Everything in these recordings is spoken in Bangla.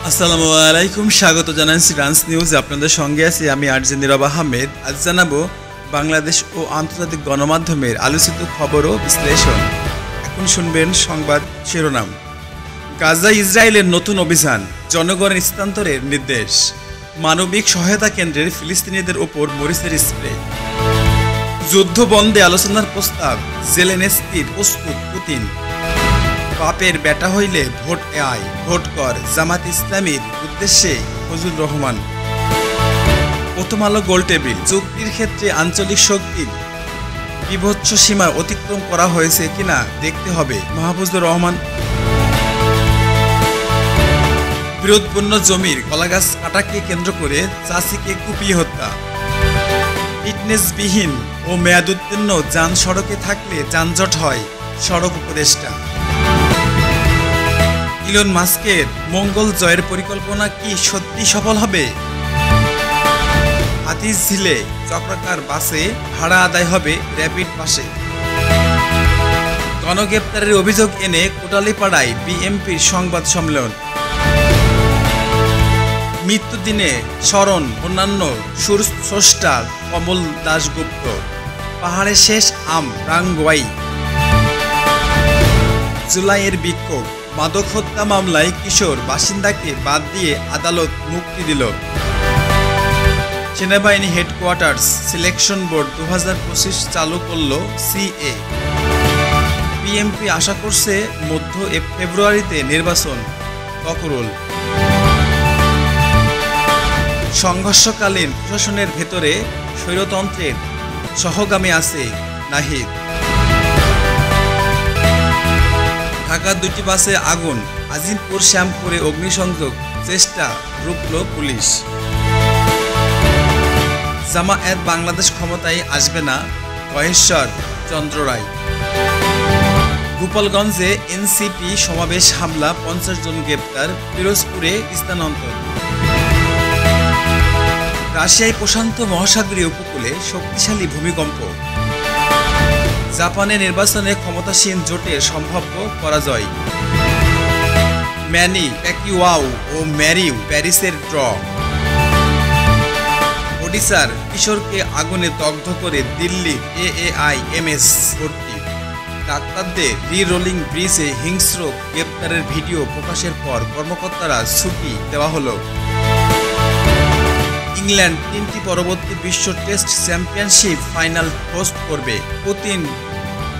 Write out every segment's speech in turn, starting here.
আসসালামু আলাইকুম, স্বাগত জানাচ্ছি ফ্রান্স নিউজ। আপনাদের সঙ্গে আছি আমি আরজে নীরব আহমেদ। আজ জানাবো বাংলাদেশ ও আন্তর্জাতিক গণমাধ্যমের আলোচিত খবর ও বিশ্লেষণ। এখন শুনবেন সংবাদ শিরোনাম। গাজায় ইসরায়েলের নতুন অভিযান, জনগণের স্থানান্তরের নির্দেশ, মানবিক সহায়তা কেন্দ্রের ফিলিস্তিনিদের ওপর মরিচের স্প্রে, যুদ্ধ বন্ধে আলোচনার প্রস্তাব, জেলেনস্কির প্রস্তুত পুতিন, বাপের বেটা হইলে ভোট আয়, ভোট কর, জামাত ইসলামীর উদ্দেশ্যে ফজলুর রহমান। প্রথম আলো গোলটেবিল, চুক্তির ক্ষেত্রে আঞ্চলিক শক্তির বিভৎস সীমা অতিক্রম করা হয়েছে কিনা দেখতে হবে, মাহফুজুর রহমান। বিরোধপূর্ণ জমির কলাগাছ কাটাকে কেন্দ্র করে চাষিকে কুপিয়ে হত্যা, ফিটনেসবিহীন ও মেয়াদোত্তীর্ণ যান সড়কে থাকলে যানজট হয়, সড়ক উপদেষ্টা। ইলন মাস্কের মঙ্গল জয়ের পরিকল্পনা কি সত্যি সফল হবে? হাতিঝিলে চক্রাকার বাসে ভাড়া আদায় হবে র্যাপিড পাসে। গণগ্রেপ্তারের অভিযোগ এনে কোটালীপাড়ায় বিএনপির সংবাদ সম্মেলন। মৃত্যুদিনে স্মরণ অন্যান্য সুরস্রষ্টা কমল দাশগুপ্ত। পাহাড়ে শেষ আম রাঙ্গুয়াই। জুলাইয়ের বিক্ষোভ, মাদক হত্যা মামলায় কিশোর বাসিন্দাকে বাদ দিয়ে আদালত মুক্তি দিল। সেনাবাহিনী হেডকোয়ার্টার্স সিলেকশন বোর্ড 2025 চালু করল সিএ। বিএনপি আশা করছে মধ্য ফেব্রুয়ারিতে নির্বাচন, তকরুল। সংঘর্ষকালীন প্রশাসনের ভেতরে স্বৈরতন্ত্রের সহগামী আছে নাহিদ। ঢাকার দুটি বাসে আগুন, আজিমপুর শ্যামপুরে অগ্নিসংযোগ চেষ্টা, রুখল পুলিশ। জামায়াত বাংলাদেশ ক্ষমতায় আসবে না, মহেশ্বর চন্দ্র রায়। গোপালগঞ্জে এনসিপি সমাবেশ হামলা, 50 জন গ্রেপ্তার, পিরোজপুরে স্থানান্তর। রাশিয়ায় প্রশান্ত মহাসাগরীয় উপকূলে শক্তিশালী ভূমিকম্প। জাপানের নির্বাচনে ক্ষমতাসীন জোটের সম্ভাব্য পরাজয়। ম্যানি প্যাকিওয়াও ও ম্যারিউ প্যারিসের ড্র। ওডিশার কিশোরকে আগুনে দগ্ধ করে দিল্লির এএআইএমএস ভর্তি। ডাক্তারদের রি-রোলিং ব্রিজে হিংস্র গ্রেপ্তারের ভিডিও প্রকাশের পর কর্মকর্তারা ছুটি দেওয়া হলো। ইংল্যান্ড 3টি পরবর্তী বিশ্ব টেস্ট চ্যাম্পিয়নশিপ ফাইনাল হোস্ট করবে। পুতিন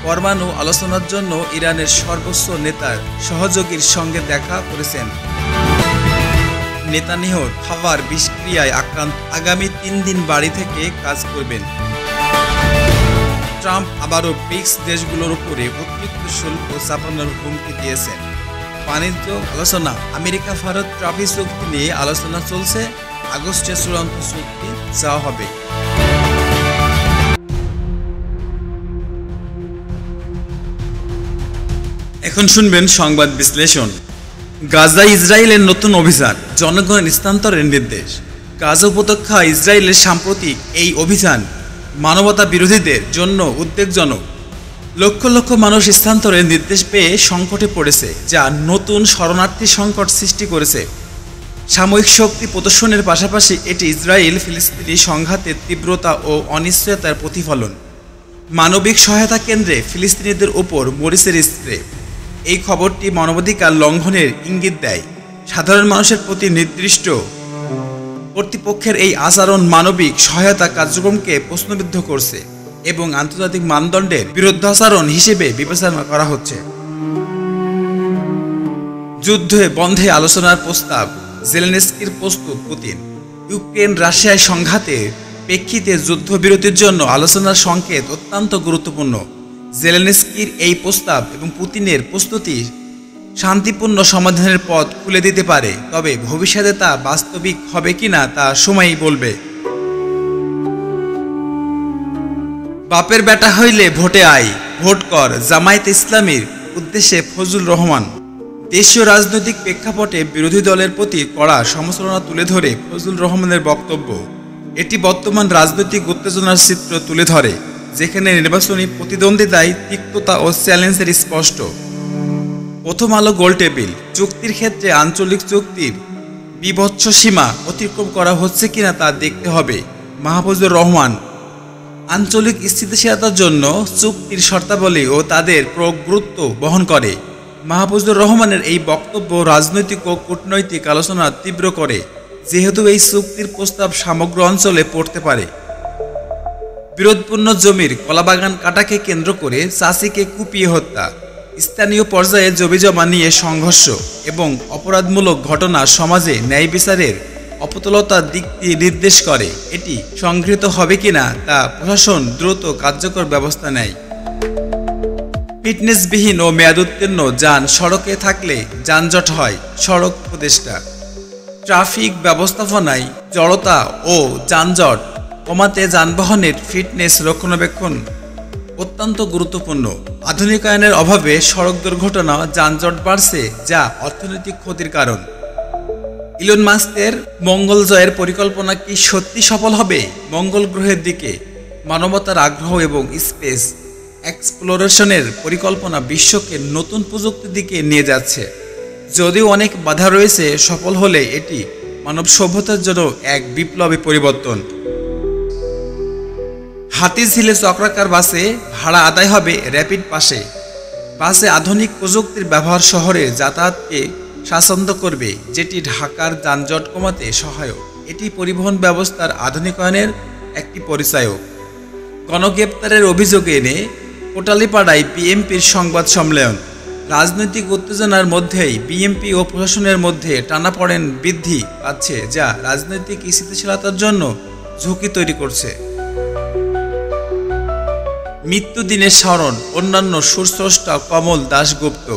পরমাণু আলোচনার জন্য ইরানের সর্বোচ্চ নেতার সহযোগীর সঙ্গে দেখা করেছেন। নেতানিয়াহুর খাবার বিষক্রিয়ায় আক্রান্ত, আগামী 3 দিন বাড়ি থেকে কাজ করবেন। ট্রাম্প আবারও ব্রিক্স দেশগুলোর উপরে অতিরিক্ত শুল্ক চাপানোর হুমকি দিয়েছেন। বাণিজ্য আলোচনা, আমেরিকা ভারত ট্রাফিক চুক্তি নিয়ে আলোচনা চলছে, আগস্টে চূড়ান্ত চুক্তি চাওয়া হবে। এখন শুনবেন সংবাদ বিশ্লেষণ। গাজায় ইসরায়েলের নতুন অভিযান, জনগণের স্থানান্তরের নির্দেশ। গাজা উপত্যকা ইসরায়েলের সাম্প্রতিক এই অভিযান মানবতা বিরোধীদের জন্য উদ্বেগজনক। লক্ষ লক্ষ মানুষ স্থানান্তরের নির্দেশ পেয়ে সংকটে পড়েছে, যা নতুন শরণার্থী সংকট সৃষ্টি করেছে। সাময়িক শক্তি প্রদর্শনের পাশাপাশি এটি ইসরায়েল ফিলিস্তিনি সংঘাতের তীব্রতা ও অনিশ্চয়তার প্রতিফলন। মানবিক সহায়তা কেন্দ্রে ফিলিস্তিনিদের ওপর মরিচের স্প্রে। এই খবরটি মানবাধিকার লঙ্ঘনের ইঙ্গিত দেয়। সাধারণ মানুষের প্রতি নির্দিষ্ট কর্তৃপক্ষের এই আচরণ মানবিক সহায়তা কার্যক্রমকে প্রশ্নবিদ্ধ করছে এবং আন্তর্জাতিক মানদণ্ডের বিরুদ্ধাচরণ হিসেবে বিবেচনা করা হচ্ছে। যুদ্ধে বন্ধে আলোচনার প্রস্তাব, জেলেনস্কির প্রস্তুত পুতিন। ইউক্রেন রাশিয়ায় সংঘাতের প্রেক্ষিতে যুদ্ধবিরতির জন্য আলোচনার সংকেত অত্যন্ত গুরুত্বপূর্ণ। জেলেনস্কির এই প্রস্তাব এবং পুতিনের প্রস্তুতি শান্তিপূর্ণ সমাধানের পথ খুলে দিতে পারে, তবে ভবিষ্যতে তা বাস্তবিক হবে কিনা তা সময়ই বলবে। বাপের বেটা হইলে ভোটে আয়, ভোট কর, জামায়াত ইসলামীর উদ্দেশ্যে ফজলুর রহমান। দেশীয় রাজনৈতিক প্রেক্ষাপটে বিরোধী দলের প্রতি কড়া সমালোচনা তুলে ধরে ফজলুর রহমানের বক্তব্য। এটি বর্তমান রাজনৈতিক উত্তেজনার চিত্র তুলে ধরে, যেখানে নির্বাচনী প্রতিদ্বন্দ্বিতায় তিক্ততা ও চ্যালেঞ্জের স্পষ্ট। প্রথম আলো গোলটেবিল, চুক্তির ক্ষেত্রে আঞ্চলিক চুক্তির বিভৎস সীমা অতিক্রম করা হচ্ছে কিনা তা দেখতে হবে। মাহফুজুর রহমান আঞ্চলিক স্থিতিশীলতার জন্য চুক্তির শর্তাবলী ও তাদের গুরুত্ব বহন করে। মাহফুজুর রহমানের এই বক্তব্য রাজনৈতিক ও কূটনৈতিক আলোচনা তীব্র করে, যেহেতু এই চুক্তির প্রস্তাব সমগ্র অঞ্চলে পড়তে পারে। বিরোধপূর্ণ জমির কলাবাগান কাটাকে কেন্দ্র করে চাষিকে কুপিয়ে হত্যা, স্থানীয় পর্যায়ে জমিজমা নিয়ে সংঘর্ষ এবং অপরাধমূলক ঘটনা সমাজে ন্যায় বিচারের অপতুলতার দিক দিয়ে নির্দেশ করে। এটি সংগৃহীত হবে কিনা তা প্রশাসন দ্রুত কার্যকর ব্যবস্থা নেয়। ফিটনেসবিহীন ও মেয়াদোত্তীর্ণ যান সড়কে থাকলে যানজট হয়। সড়ক উপদেষ্টা ট্রাফিক ব্যবস্থাপনায় জড়তা ও যানজট কমাতে যানবাহনের ফিটনেস রক্ষণাবেক্ষণ অত্যন্ত গুরুত্বপূর্ণ। আধুনিকায়নের অভাবে সড়ক দুর্ঘটনা যানজট বাড়ছে, যা অর্থনৈতিক ক্ষতির কারণ। ইলন মাস্কের মঙ্গল জয়ের পরিকল্পনা কি সত্যি সফল হবে? মঙ্গল গ্রহের দিকে মানবতার আগ্রহ এবং স্পেস এক্সপ্লোরেশনের পরিকল্পনা বিশ্বকে নতুন প্রযুক্তির দিকে নিয়ে যাচ্ছে। যদিও অনেক বাধা রয়েছে, সফল হলে এটি মানব সভ্যতার জন্য এক বিপ্লবী পরিবর্তন। হাতিঝিলে চক্রাকার বাসে ভাড়া আদায় হবে র্যাপিড পাসে। বাসে আধুনিক প্রযুক্তির ব্যবহার শহরে যাতায়াতকে স্বাচ্ছন্দ্য করবে, যেটি ঢাকার যানজট কমাতে সহায়ক। এটি পরিবহন ব্যবস্থার আধুনিকায়নের একটি পরিচায়ক। গণগ্রেপ্তারের অভিযোগে এনে কোটালীপাড়ায় বিএনপির সংবাদ সম্মেলন। রাজনৈতিক উত্তেজনার মধ্যেই বিএনপি ও প্রশাসনের মধ্যে টানাপোড়েন বৃদ্ধি পাচ্ছে, যা রাজনৈতিক স্থিতিশীলতার জন্য ঝুঁকি তৈরি করছে। মৃত্যুদিনের স্মরণ অন্যান্য সুরস্রষ্টা কমল দাশগুপ্ত।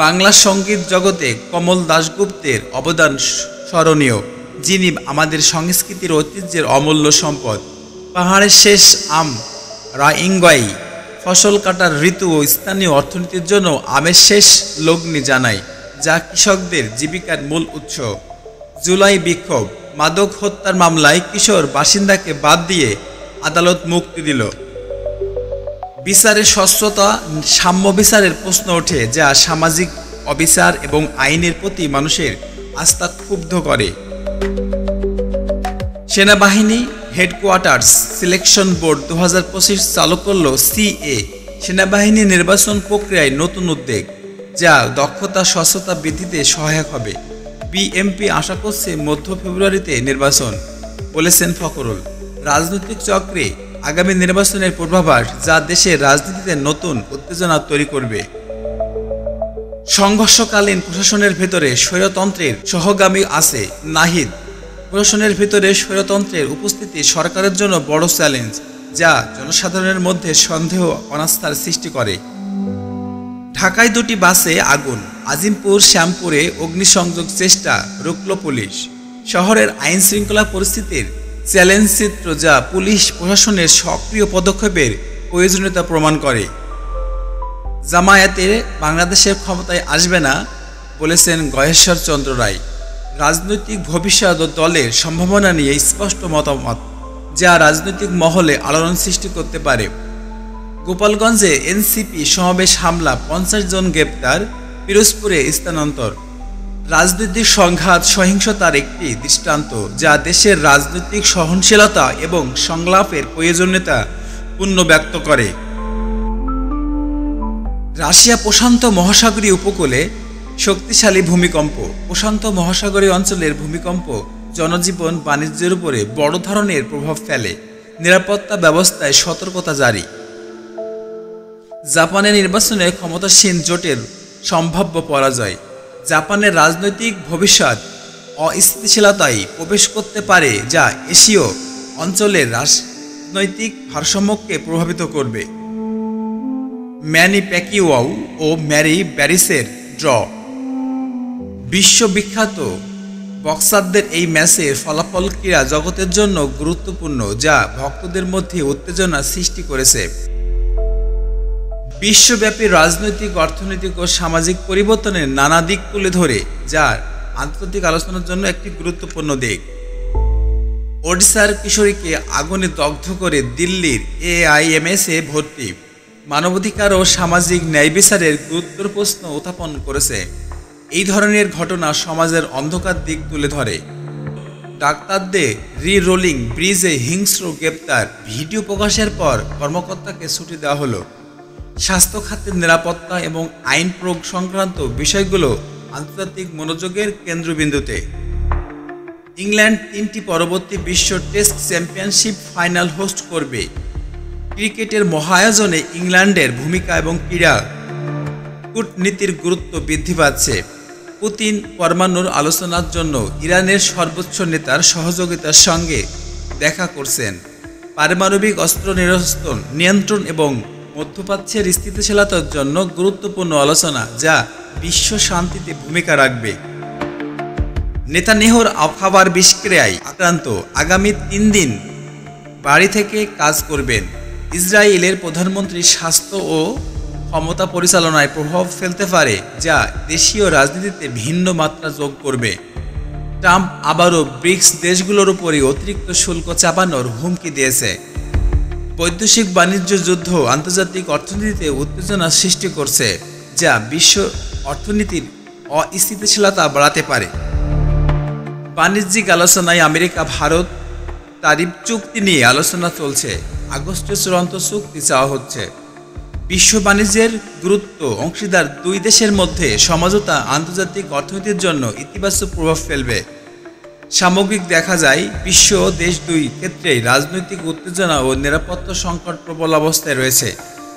বাংলা সঙ্গীত জগতে কমল দাশগুপ্তের অবদান স্মরণীয়, যিনি আমাদের সংস্কৃতির ঐতিহ্যের অমূল্য সম্পদ। পাহাড়ের শেষ আম রাইঙ্গাই ফসল কাটার ঋতু ও স্থানীয় অর্থনীতির জন্য আমের শেষ লগ্নি জানায়, যা কৃষকদের জীবিকার মূল উৎস। জুলাই বিক্ষোভ, মাদক হত্যার মামলায় কিশোর বাসিন্দাকে বাদ দিয়ে আদালত মুক্তি দিল। বিচারের স্বচ্ছতা, সাম্য বিচারের প্রশ্ন ওঠে, যা সামাজিক অবিচার এবং আইনের প্রতি মানুষের আস্থা ক্ষুব্ধ করে। সেনাবাহিনী হেডকোয়ার্টার্স সিলেকশন বোর্ড 2025 চালু করল সিএ। সেনাবাহিনী নির্বাচন প্রক্রিয়ায় নতুন উদ্যোগ, যা দক্ষতা স্বচ্ছতা বৃদ্ধিতে সহায়ক হবে। বিএনপি আশা করছে মধ্য ফেব্রুয়ারিতে নির্বাচন, বলেছেন ফখরুল। রাজনৈতিক চক্রে আগামী নির্বাচনের পূর্বাভাস, যা দেশের রাজনীতিতে নতুন উত্তেজনা তৈরি করবে। সংঘর্ষকালীন প্রশাসনের ভেতরে স্বৈরতন্ত্রের সহগামী আছে নাহিদ। প্রশাসনের ভিতরে স্বৈরতন্ত্রের উপস্থিতি সরকারের জন্য বড় চ্যালেঞ্জ, যা জনসাধারণের মধ্যে সন্দেহ অনাস্থার সৃষ্টি করে। ঢাকায় দুটি বাসে আগুন, আজিমপুর শ্যামপুরে অগ্নিসংযোগ চেষ্টা রুখল পুলিশ। শহরের আইন শৃঙ্খলা পরিস্থিতির চ্যালেঞ্জ চিত্র, যা পুলিশ প্রশাসনের সক্রিয় পদক্ষেপের প্রয়োজনীয়তা প্রমাণ করে। জামায়াতে বাংলাদেশের ক্ষমতায় আসবে না, বলেছেন গয়েশ্বর চন্দ্র রায়। রাজনৈতিক ভবিষ্যৎ ও দলের সম্ভাবনা নিয়ে স্পষ্ট মতামত, যা রাজনৈতিক মহলে আলোড়ন সৃষ্টি করতে পারে। গোপালগঞ্জে এনসিপি সমাবেশ হামলা, 50 জন গ্রেপ্তার, পিরোজপুরে স্থানান্তর। রাজনৈতিক সংঘাত সহিংসতার একটি দৃষ্টান্ত, যা দেশের রাজনৈতিক সহনশীলতা এবং সংলাপের প্রয়োজনীয়তা পূর্ণ ব্যক্ত করে। রাশিয়া প্রশান্ত মহাসাগরীয় উপকূলে শক্তিশালী ভূমিকম্প। প্রশান্ত মহাসাগরীয় অঞ্চলের ভূমিকম্প জনজীবন বাণিজ্যের উপরে বড় ধরনের প্রভাব ফেলে। নিরাপত্তা ব্যবস্থায় সতর্কতা জারি। জাপানের নির্বাচনে ক্ষমতাসীন জোটের সম্ভাব্য পরাজয়। জাপানের রাজনৈতিক ভবিষ্যৎ অস্থিতিশীলতায় প্রবেশ করতে পারে, যা এশীয় অঞ্চলের রাজনৈতিক ভারসাম্যকে প্রভাবিত করবে। ম্যানি প্যাকিয়াও ও ম্যারি ব্যারিসের ড্র। বিশ্ববিখ্যাত বক্সারদের এই ম্যাচের ফলাফল ক্রীড়া জগতের জন্য গুরুত্বপূর্ণ, যা ভক্তদের মধ্যে উত্তেজনা সৃষ্টি করেছে। বিশ্বব্যাপী রাজনৈতিক, অর্থনৈতিক ও সামাজিক পরিবর্তনের নানা দিক তুলে ধরে, যা আন্তর্জাতিক আলোচনার জন্য একটি গুরুত্বপূর্ণ দিক। ওড়িশার কিশোরীকে আগুনে দগ্ধ করে দিল্লির AIMSে ভর্তি, মানবাধিকার ও সামাজিক ন্যায় বিচারের গুরুত্বের প্রশ্ন উত্থাপন করেছে। এই ধরনের ঘটনা সমাজের অন্ধকার দিক তুলে ধরে। ডাক্তারদের রি-রোলিং ব্রিজে হিংস্র গ্রেপ্তার ভিডিও প্রকাশের পর কর্মকর্তাকে ছুটি দেওয়া হলো। স্বাস্থ্য খাতের নিরাপত্তা এবং আইন প্রয়োগ সংক্রান্ত বিষয়গুলো আন্তর্জাতিক মনোযোগের কেন্দ্রবিন্দুতে। ইংল্যান্ড 3টি পরবর্তী বিশ্ব টেস্ট চ্যাম্পিয়নশিপ ফাইনাল হোস্ট করবে। ক্রিকেটের মহাআয়োজনে ইংল্যান্ডের ভূমিকা এবং ক্রীড়া কূটনীতির গুরুত্ব বৃদ্ধি পাচ্ছে। পুতিন পরমাণুর আলোচনার জন্য ইরানের সর্বোচ্চ নেতার সহযোগিতার সঙ্গে দেখা করছেন। পারমাণবিক অস্ত্র নিয়ন্ত্রণ এবং মধ্যপ্রাচ্যের স্থিতিশীলতার জন্য গুরুত্বপূর্ণ আলোচনা, যা বিশ্ব শান্তিতে ভূমিকা রাখবে। নেতানিয়াহুর খাবার বিষক্রিয়ায় আক্রান্ত, আগামী 3 দিন বাড়ি থেকে কাজ করবেন। ইসরায়েলের প্রধানমন্ত্রী স্বাস্থ্য ও ক্ষমতা পরিচালনায় প্রভাব ফেলতে পারে, যা দেশীয় রাজনীতিতে ভিন্ন মাত্রা যোগ করবে। ট্রাম্প আবারও ব্রিক্স দেশগুলোর উপরই অতিরিক্ত শুল্ক চাপানোর হুমকি দিয়েছে। বৈদেশিক বাণিজ্য যুদ্ধ আন্তর্জাতিক অর্থনীতিতে উত্তেজনা সৃষ্টি করছে, যা বিশ্ব অর্থনীতির অস্থিতিশীলতা বাড়াতে পারে। বাণিজ্যিক আলোচনায় আমেরিকা ভারত তারিফ চুক্তি নিয়ে আলোচনা চলছে। আগস্টে চূড়ান্ত চুক্তি চাওয়া হচ্ছে। বিশ্ব বাণিজ্যের গুরুত্ব অংশীদার 2 দেশের মধ্যে সমঝোতা আন্তর্জাতিক অর্থনীতির জন্য ইতিবাচক প্রভাব ফেলবে। সামগ্রিক দেখা যায় বিশ্ব দেশ 2 ক্ষেত্রেই রাজনৈতিক উত্তেজনা ও নিরাপত্তা সংকট প্রবল অবস্থায় রয়েছে।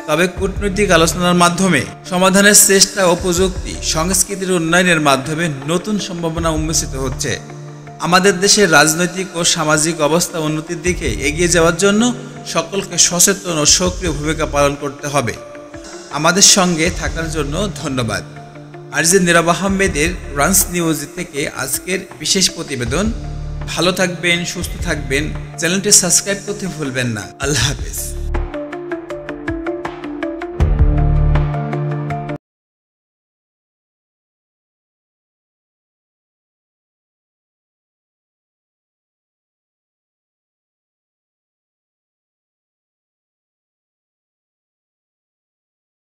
তবে কূটনৈতিক আলোচনার মাধ্যমে সমাধানের চেষ্টা ও প্রযুক্তি সংস্কৃতির উন্নয়নের মাধ্যমে নতুন সম্ভাবনা উন্মোচিত হচ্ছে। আমাদের দেশের রাজনৈতিক ও সামাজিক অবস্থা উন্নতির দিকে এগিয়ে যাওয়ার জন্য সকলকে সচেতন ও সক্রিয় ভূমিকা পালন করতে হবে। আমাদের সঙ্গে থাকার জন্য ধন্যবাদ। আরজে নীরব আহমেদের রান্স নিউজ থেকে আজকের বিশেষ প্রতিবেদন। ভালো থাকবেন, সুস্থ থাকবেন, চ্যানেলটি সাবস্ক্রাইব করতে ভুলবেন না। আল্লাহ হাফেজ।